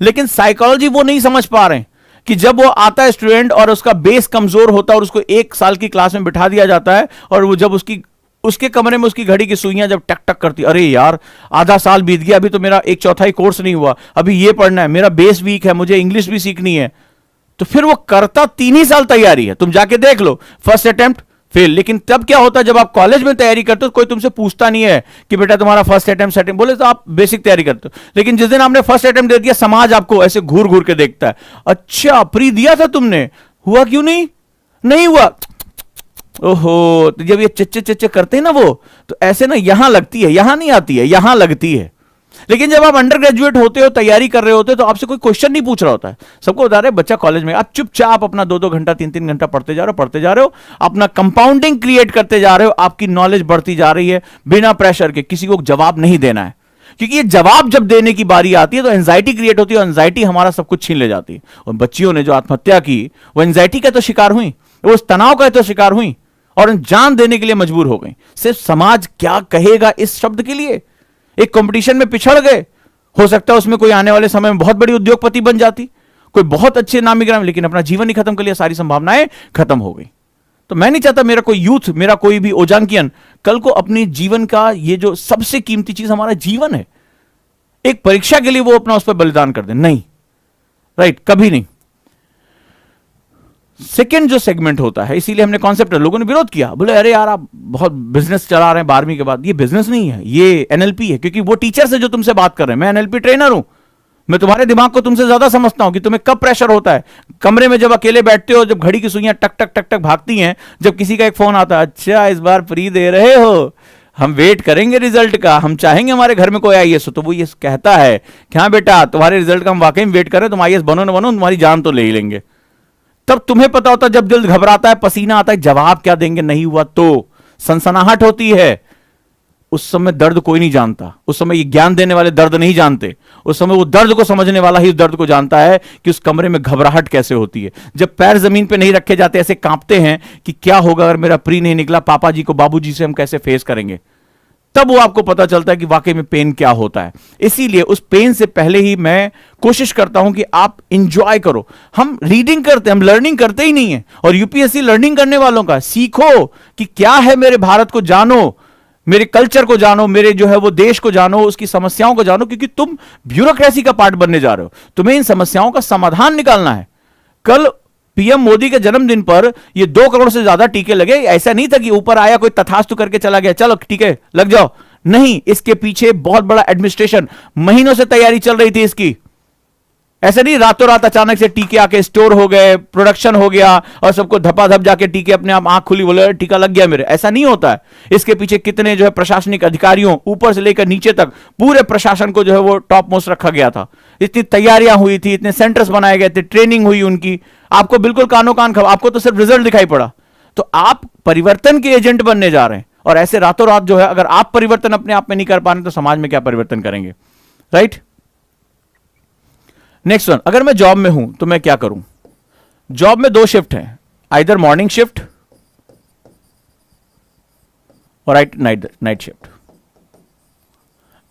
लेकिन साइकोलॉजी वो नहीं समझ पा रहे हैं कि जब वो आता है स्टूडेंट और उसका बेस कमजोर होता है और उसको 1 साल की क्लास में बिठा दिया जाता है, और वो जब उसके कमरे में उसकी घड़ी की सुइयां जब टक टक करती, अरे यार आधा साल बीत गया, अभी तो मेरा 1/4 कोर्स नहीं हुआ, अभी ये पढ़ना है, मेरा बेस वीक है, मुझे इंग्लिश भी सीखनी है, तो फिर वो करता 3 ही साल तैयारी है। तुम जाके देख लो, फर्स्ट अटेम्प्ट फेल। लेकिन तब क्या होता है, जब आप कॉलेज में तैयारी करते हो कोई तुमसे पूछता नहीं है कि बेटा तुम्हारा फर्स्ट अटेम्प्ट सेकंड, बोले तो आप बेसिक तैयारी करते हो। लेकिन जिस दिन आपने फर्स्ट अटेम्प्ट दे दिया, समाज आपको ऐसे घूर घूर के देखता है, अच्छा प्री दिया था तुमने, हुआ क्यों नहीं, नहीं हुआ, ओहो। तो जब ये चिच्चे चिच्चे करते हैं ना वो, तो ऐसे ना यहां लगती है, यहां नहीं आती है, यहां लगती है। लेकिन जब आप अंडर ग्रेजुएट होते हो, तैयारी कर रहे होते हो, तो आपसे कोई क्वेश्चन नहीं पूछ रहा होता है। सबको बता रहे बच्चा कॉलेज में, आप चुपचाप अपना 2-2 घंटा 3-3 घंटा पढ़ते जा रहे हो, अपना कंपाउंडिंग क्रिएट करते जा रहे हो, आपकी नॉलेज बढ़ती जा रही है बिना प्रेशर के। किसी को जवाब नहीं देना है, क्योंकि ये जवाब जब देने की बारी आती है तो एंजाइटी क्रिएट होती है, और एंजाइटी हमारा सब कुछ छीन ले जाती है। और बच्चियों ने जो आत्महत्या की, वो एंजाइटी का तो शिकार हुई, वो उस तनाव का तो शिकार हुई, और जान देने के लिए मजबूर हो गई, सिर्फ समाज क्या कहेगा इस शब्द के लिए। एक कंपटीशन में पिछड़ गए, हो सकता है उसमें कोई आने वाले समय में बहुत बड़ी उद्योगपति बन जाती, कोई बहुत अच्छे नामी गिरामी, लेकिन अपना जीवन ही खत्म कर लिया, सारी संभावनाएं खत्म हो गई। तो मैं नहीं चाहता मेरा कोई यूथ, मेरा कोई भी ओजांकियन कल को अपनी जीवन का, ये जो सबसे कीमती चीज हमारा जीवन है, एक परीक्षा के लिए वो अपना उस पर बलिदान कर दे, नहीं, राइट, कभी नहीं। सेकेंड जो सेगमेंट होता है, इसीलिए हमने कॉन्सेप्ट, लोगों ने विरोध किया, बोले अरे यार आप बहुत बिजनेस चला रहे हैं 12वीं के बाद। ये बिजनेस नहीं है, ये एनएलपी है, क्योंकि वो टीचर से जो तुमसे बात कर रहे हैं, मैं एनएलपी ट्रेनर हूं, मैं तुम्हारे दिमाग को तुमसे ज्यादा समझता हूं कि तुम्हें कब प्रेशर होता है। कमरे में जब अकेले बैठते हो, जब घड़ी की सुइयां टक टक टक टक भागती हैं, जब किसी का एक फोन आता है, अच्छा इस बार फ्री दे रहे हो, हम वेट करेंगे रिजल्ट का, हम चाहेंगे हमारे घर में कोई आईएएस हो, तो वो ये कहता है कि हाँ बेटा तुम्हारे रिजल्ट का हम वाकई में वेट करें, तुम आईएएस बनो ना बनो, तुम्हारी जान तो ले ही लेंगे। तब तुम्हें पता होता, जब दिल घबराता है, पसीना आता है, जवाब क्या देंगे, नहीं हुआ तो सनसनाहट होती है। उस समय दर्द कोई नहीं जानता, उस समय ये ज्ञान देने वाले दर्द नहीं जानते, उस समय वो दर्द को समझने वाला ही उस दर्द को जानता है कि उस कमरे में घबराहट कैसे होती है, जब पैर जमीन पे नहीं रखे जाते, ऐसे कांपते हैं कि क्या होगा अगर मेरा प्री नहीं निकला, पापा जी को, बाबू जी से हम कैसे फेस करेंगे। तब वो आपको पता चलता है कि वाकई में पेन क्या होता है। इसीलिए उस पेन से पहले ही मैं कोशिश करता हूं कि आप इंजॉय करो। हम रीडिंग करते हैं, हम लर्निंग करते ही नहीं है, और यूपीएससी लर्निंग करने वालों का, सीखो कि क्या है, मेरे भारत को जानो, मेरे कल्चर को जानो, मेरे जो है वो देश को जानो, उसकी समस्याओं को जानो, क्योंकि तुम ब्यूरोक्रेसी का पार्ट बनने जा रहे हो, तुम्हें इन समस्याओं का समाधान निकालना है। कल पीएम मोदी के जन्मदिन पर ये 2 करोड़ से ज्यादा टीके लगे। ऐसा नहीं था कि ऊपर आया कोई तथास्तु करके चला गया, चलो टीके लग जाओ, नहीं, इसके पीछे बहुत बड़ा एडमिनिस्ट्रेशन, महीनों से तैयारी चल रही थी इसकी। ऐसा नहीं रातों रात अचानक से टीके आके स्टोर हो गए, प्रोडक्शन हो गया और सबको धपाधप जाके टीके अपने आप आंख खुली बोले टीका लग गया मेरे, ऐसा नहीं होता है। इसके पीछे कितने जो है प्रशासनिक अधिकारियों, ऊपर से लेकर नीचे तक पूरे प्रशासन को जो है वो टॉप मोस्ट रखा गया था। इतनी तैयारियां हुई थी, इतने सेंटर्स बनाए गए थे, ट्रेनिंग हुई उनकी, आपको बिल्कुल कानो कान खबर, आपको तो सिर्फ रिजल्ट दिखाई पड़ा। तो आप परिवर्तन के एजेंट बनने जा रहे हैं, और ऐसे रातों रात जो है अगर आप परिवर्तन अपने आप में नहीं कर पा रहे तो समाज में क्या परिवर्तन करेंगे, राइट। नेक्स्ट वन, अगर मैं जॉब में हूं तो मैं क्या करूं। जॉब में 2 शिफ्ट हैं, आइदर मॉर्निंग शिफ्ट और नाइट शिफ्ट।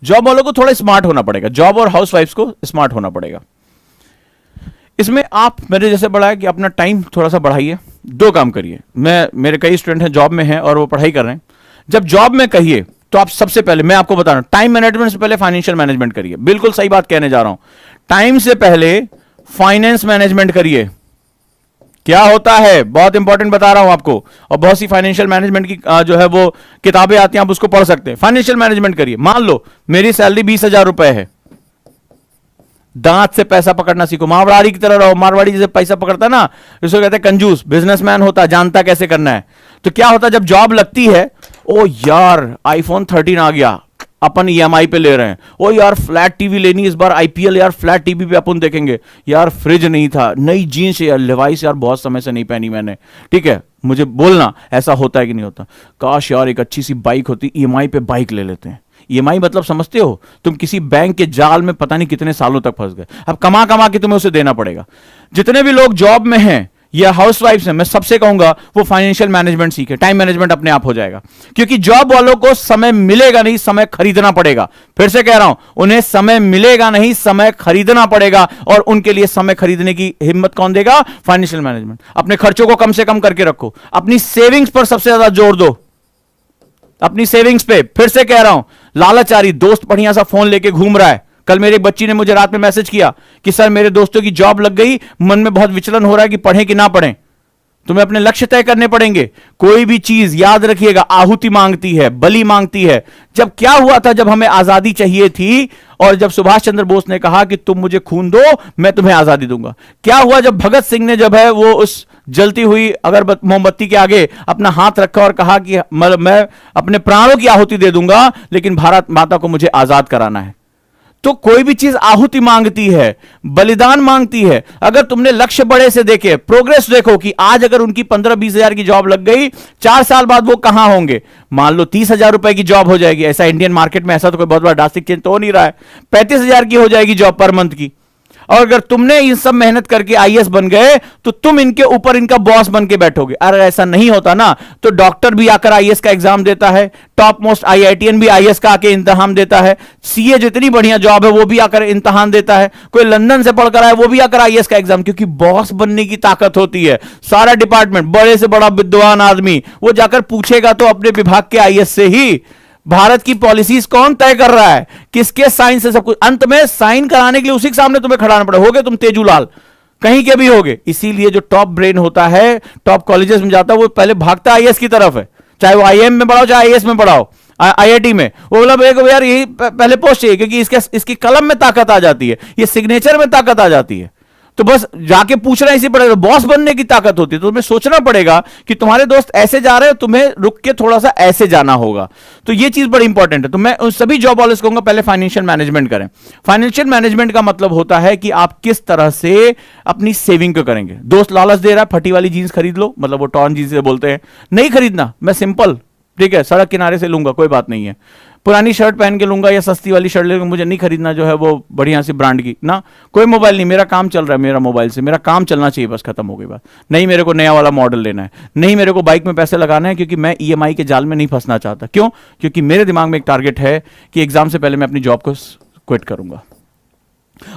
जॉब वालों को थोड़ा स्मार्ट होना पड़ेगा, जॉब और हाउसवाइफ्स को स्मार्ट होना पड़ेगा। इसमें आप मेरे जैसे बढ़ाए कि अपना टाइम थोड़ा सा बढ़ाइए, 2 काम करिए। मेरे कई स्टूडेंट हैं जॉब में हैं और वो पढ़ाई कर रहे हैं। जब जॉब में कहिए तो आप सबसे पहले, मैं आपको बता रहा हूं, टाइम मैनेजमेंट से पहले फाइनेंशियल मैनेजमेंट करिए। बिल्कुल सही बात कहने जा रहा हूं, टाइम से पहले फाइनेंस मैनेजमेंट करिए। क्या होता है, बहुत इंपॉर्टेंट बता रहा हूं आपको, और बहुत सी फाइनेंशियल मैनेजमेंट की जो है वो किताबें आती हैं, आप उसको पढ़ सकते हैं। फाइनेंशियल मैनेजमेंट करिए। मान लो मेरी सैलरी 20,000 रुपए है, दांत से पैसा पकड़ना सीखो, मारवाड़ी की तरह रहो। मारवाड़ी जैसे पैसा पकड़ता ना, इसको कहते हैं कंजूस, बिजनेसमैन होता, जानता कैसे करना है। तो क्या होता है जब जॉब लगती है, ओ यार आईफोन 13 आ गया, अपन ईएमआई पे ले रहे हैं, ओ यार फ्लैट टीवी लेनी इस बार आईपीएल, यार फ्लैट टीवी पे अपन देखेंगे, यार फ्रिज नहीं था, नई जीन्स यार, लिवाइस यार बहुत समय से नहीं पहनी मैंने, ठीक है, मुझे बोलना ऐसा होता है कि नहीं होता। काश यार एक अच्छी सी बाइक होती, ईएमआई पे बाइक ले लेते हैं। ईएमआई मतलब समझते हो, तुम किसी बैंक के जाल में पता नहीं कितने सालों तक फंस गए, अब कमा कमा के तुम्हें उसे देना पड़ेगा। जितने भी लोग जॉब में हैं या हाउसवाइफ्स हैं, मैं सबसे कहूंगा वो फाइनेंशियल मैनेजमेंट सीखे, टाइम मैनेजमेंट अपने आप हो जाएगा। क्योंकि जॉब वालों को समय मिलेगा नहीं, समय खरीदना पड़ेगा। फिर से कह रहा हूं, उन्हें समय मिलेगा नहीं, समय खरीदना पड़ेगा। और उनके लिए समय खरीदने की हिम्मत कौन देगा? Financial management. अपने खर्चों को कम से कम करके रखो, अपनी सेविंग्स पर सबसे ज्यादा जोर दो, अपनी सेविंग्स पे। फिर से कह रहा हूं, लालचारी दोस्त बढ़िया सा फोन लेके घूम रहा है। कल मेरी बच्ची ने मुझे रात में मैसेज किया कि सर मेरे दोस्तों की जॉब लग गई, मन में बहुत विचलन हो रहा है कि पढ़ें कि ना पढ़ें। तुम्हें अपने लक्ष्य तय करने पड़ेंगे। कोई भी चीज याद रखिएगा, आहुति मांगती है, बलि मांगती है। जब क्या हुआ था, जब हमें आजादी चाहिए थी और जब सुभाष चंद्र बोस ने कहा कि तुम मुझे खून दो, मैं तुम्हें आजादी दूंगा। क्या हुआ जब भगत सिंह ने जब है वो उस जलती हुई अगरबत्ती मोमबत्ती के आगे अपना हाथ रखा और कहा कि मैं अपने प्राणों की आहुति दे दूंगा, लेकिन भारत माता को मुझे आजाद कराना है। तो कोई भी चीज आहुति मांगती है, बलिदान मांगती है। अगर तुमने लक्ष्य बड़े से देखे, प्रोग्रेस देखो कि आज अगर उनकी 15-20 हजार की जॉब लग गई, 4 साल बाद वो कहां होंगे? मान लो 30 हजार रुपए की जॉब हो जाएगी। ऐसा इंडियन मार्केट में ऐसा तो कोई बहुत बड़ा ड्रास्टिक चेंज तो हो नहीं रहा है। 35 हजार की हो जाएगी जॉब पर मंथ की। और अगर तुमने इन सब मेहनत करके आईएएस बन गए तो तुम इनके ऊपर इनका बॉस बन के बैठोगे। अगर ऐसा नहीं होता ना तो डॉक्टर भी आकर आईएएस का एग्जाम देता है, टॉप मोस्ट आईआईटीएन भी आईएएस का आके इम्तिहान देता है, सीए जितनी बढ़िया जॉब है वो भी आकर इम्तिहान देता है, कोई लंदन से पढ़कर आए वो भी आकर आईएएस का एग्जाम। क्योंकि बॉस बनने की ताकत होती है। सारा डिपार्टमेंट, बड़े से बड़ा विद्वान आदमी वो जाकर पूछेगा तो अपने विभाग के आईएएस से ही। भारत की पॉलिसीज कौन तय कर रहा है, किसके साइन से सब कुछ। अंत में साइन कराने के लिए उसी के सामने तुम्हें खड़ाना पड़े। होगे तुम तेजूलाल, कहीं के भी होगे। इसीलिए जो टॉप ब्रेन होता है, टॉप कॉलेजेस में जाता है, वो पहले भागता आईएएस की तरफ है। चाहे वो आईएम में पढ़ाओ, चाहे आईएएस में पढ़ाओ, आईआईटी में। वो बोला भाई यार यही पहले पोस्ट चाहिए, क्योंकि इसकी कलम में ताकत आ जाती है, ये सिग्नेचर में ताकत आ जाती है। तो बस जाके पूछना इसी पड़ेगा। बॉस बनने की ताकत होती है। तो तुम्हें सोचना पड़ेगा कि तुम्हारे दोस्त ऐसे जा रहे हैं, तुम्हें रुक के थोड़ा सा ऐसे जाना होगा। तो ये चीज बड़ी इंपॉर्टेंट है। तो मैं उन सभी जॉब वाले कहूंगा पहले फाइनेंशियल मैनेजमेंट करें। फाइनेंशियल मैनेजमेंट का मतलब होता है कि आप किस तरह से अपनी सेविंग को करेंगे। दोस्त लालच दे रहा है, फटी वाली जीन्स खरीद लो, मतलब वो टॉर्न जीन्स से बोलते हैं, नहीं खरीदना, मैं सिंपल, ठीक है, सड़क किनारे से लूंगा, कोई बात नहीं है। पुरानी शर्ट पहन के लूंगा या सस्ती वाली शर्ट लेकर, मुझे नहीं खरीदना जो है वो बढ़िया सी ब्रांड की ना। कोई मोबाइल नहीं, मेरा काम चल रहा है, मेरा मोबाइल से मेरा काम चलना चाहिए, बस खत्म हो गई बात। नहीं मेरे को नया वाला मॉडल लेना है, नहीं मेरे को बाइक में पैसे लगाना है, क्योंकि मैं ईएमआई के जाल में नहीं फंसना चाहता। क्यों? क्योंकि मेरे दिमाग में एक टारगेट है कि एग्जाम से पहले मैं अपनी जॉब को क्विट करूंगा।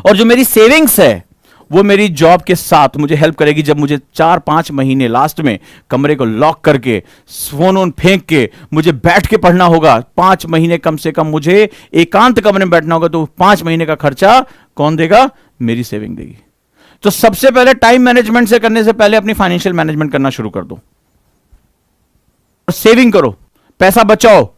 और जो मेरी सेविंग्स है वो मेरी जॉब के साथ मुझे हेल्प करेगी। जब मुझे 4-5 महीने लास्ट में कमरे को लॉक करके, फोन फेंक के मुझे बैठ के पढ़ना होगा, 5 महीने कम से कम मुझे एकांत कमरे में बैठना होगा, तो 5 महीने का खर्चा कौन देगा? मेरी सेविंग देगी। तो सबसे पहले टाइम मैनेजमेंट से करने से पहले अपनी फाइनेंशियल मैनेजमेंट करना शुरू कर दो, सेविंग करो, पैसा बचाओ।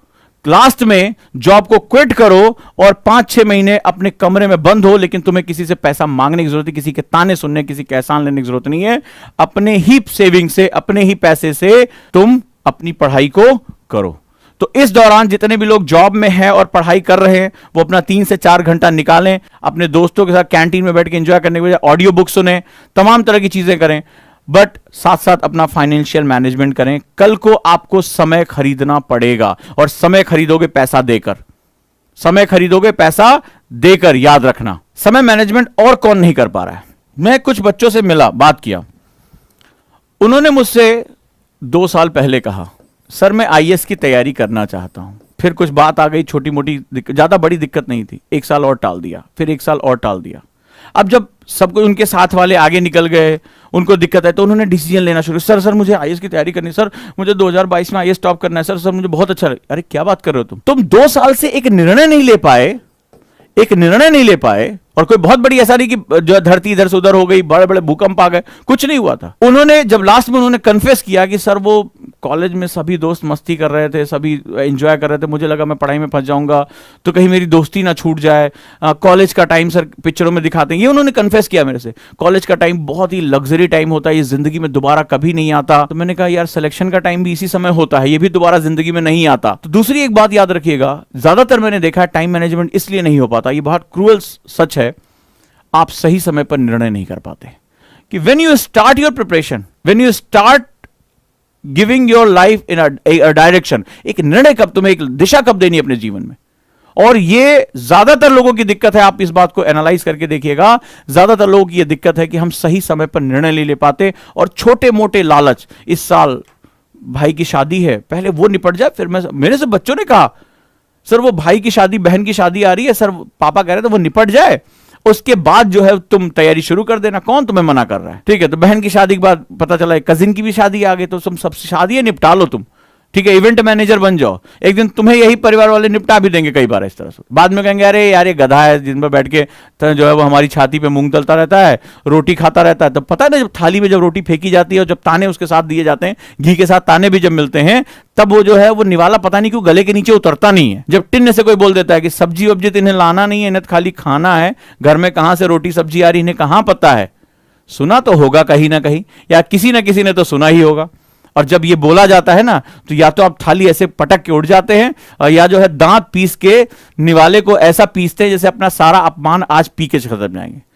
लास्ट में जॉब को क्विट करो और 5-6 महीने अपने कमरे में बंद हो, लेकिन तुम्हें किसी से पैसा मांगने की जरूरत नहीं, किसी के ताने सुनने, किसी के एहसान लेने की जरूरत नहीं है। अपने ही सेविंग से, अपने ही पैसे से तुम अपनी पढ़ाई को करो। तो इस दौरान जितने भी लोग जॉब में हैं और पढ़ाई कर रहे हैं, वो अपना 3 से 4 घंटा निकालें, अपने दोस्तों के साथ कैंटीन में बैठ के एंजॉय करने के बजाय ऑडियो बुक सुने, तमाम तरह की चीजें करें, बट साथ साथ अपना फाइनेंशियल मैनेजमेंट करें। कल को आपको समय खरीदना पड़ेगा, और समय खरीदोगे पैसा देकर, समय खरीदोगे पैसा देकर, याद रखना। समय मैनेजमेंट और कौन नहीं कर पा रहा है? मैं कुछ बच्चों से मिला, बात किया, उन्होंने मुझसे 2 साल पहले कहा सर मैं आईएएस की तैयारी करना चाहता हूं। फिर कुछ बात आ गई, छोटी मोटी, ज्यादा बड़ी दिक्कत नहीं थी, 1 साल और टाल दिया, फिर 1 साल और टाल दिया। अब जब सबको, उनके साथ वाले आगे निकल गए, उनको दिक्कत है, तो उन्होंने डिसीजन लेना शुरू। सर मुझे आईएएस की तैयारी करनी है, सर मुझे 2022 में आईएएस टॉप करना है, सर मुझे बहुत अच्छा लगे। अरे क्या बात कर रहे हो तुम 2 साल से एक निर्णय नहीं ले पाए, एक निर्णय नहीं ले पाए। और कोई बहुत बड़ी ऐसा नहीं कि जो धरती इधर से उधर हो गई, बड़े बड़े भूकंप आ गए, कुछ नहीं हुआ था। उन्होंने जब लास्ट में उन्होंने कन्फेस किया कि सर वो कॉलेज में सभी दोस्त मस्ती कर रहे थे, सभी एंजॉय कर रहे थे, मुझे लगा मैं पढ़ाई में फंस जाऊंगा तो कहीं मेरी दोस्ती ना छूट जाए। कॉलेज का टाइम सर पिक्चरों में दिखाते हैं, ये उन्होंने कन्फेस किया मेरे से। कॉलेज का टाइम बहुत ही लग्जरी टाइम होता है, ये जिंदगी में दोबारा कभी नहीं आता। तो मैंने कहा यार सिलेक्शन का टाइम भी इसी समय होता है, ये भी दोबारा जिंदगी में नहीं आता। तो दूसरी एक बात याद रखिएगा, ज्यादातर मैंने देखा है टाइम मैनेजमेंट इसलिए नहीं हो पाता, ये बहुत क्रूअल सच है, आप सही समय पर निर्णय नहीं कर पाते। कि when you start your preparation, when you start giving your life in a direction, एक निर्णय कब, तुम्हें एक दिशा कब देनी अपने जीवन में, और ये ज्यादातर लोगों की दिक्कत है। आप इस बात को एनालाइज करके देखिएगा, ज्यादातर लोगों की ये दिक्कत है कि हम सही समय पर निर्णय नहीं ले पाते, और छोटे मोटे लालच, इस साल भाई की शादी है, पहले वो निपट जाए फिर मैं, मेरे से बच्चों ने कहा सर वो भाई की शादी, बहन की शादी आ रही है सर, पापा कह रहे थे वो निपट जाए, उसके बाद जो है तुम तैयारी शुरू कर देना, कौन तुम्हें मना कर रहा है। ठीक है, तो बहन की शादी के बाद पता चला कजिन की भी शादी आ गई, तो तुम सब शादियां निपटा लो तुम, ठीक है, इवेंट मैनेजर बन जाओ, एक दिन तुम्हें यही परिवार वाले निपटा भी देंगे कई बार इस तरह से। बाद में कहेंगे अरे यार ये गधा है, दिन भर बैठ के तो जो है वो हमारी छाती पे मूंग तलता रहता है, रोटी खाता रहता है। तो पता है ना, जब थाली में जब रोटी फेंकी जाती है और जब ताने उसके साथ दिए जाते हैं, घी के साथ ताने भी जब मिलते हैं, तब वो जो है वो निवाला पता नहीं क्यों गले के नीचे उतरता नहीं है। जब टिन से कोई बोल देता है कि सब्जी वब्जी तो इन्हें लाना नहीं है, इन्हें खाली खाना है, घर में कहां से रोटी सब्जी आ रही इन्हें कहां पता है। सुना तो होगा कहीं ना कहीं, या किसी ना किसी ने तो सुना ही होगा। और जब ये बोला जाता है ना, तो या तो आप थाली ऐसे पटक के उड़ जाते हैं, और या जो है दांत पीस के निवाले को ऐसा पीसते हैं जैसे अपना सारा अपमान आज पी के खत्म जाएंगे।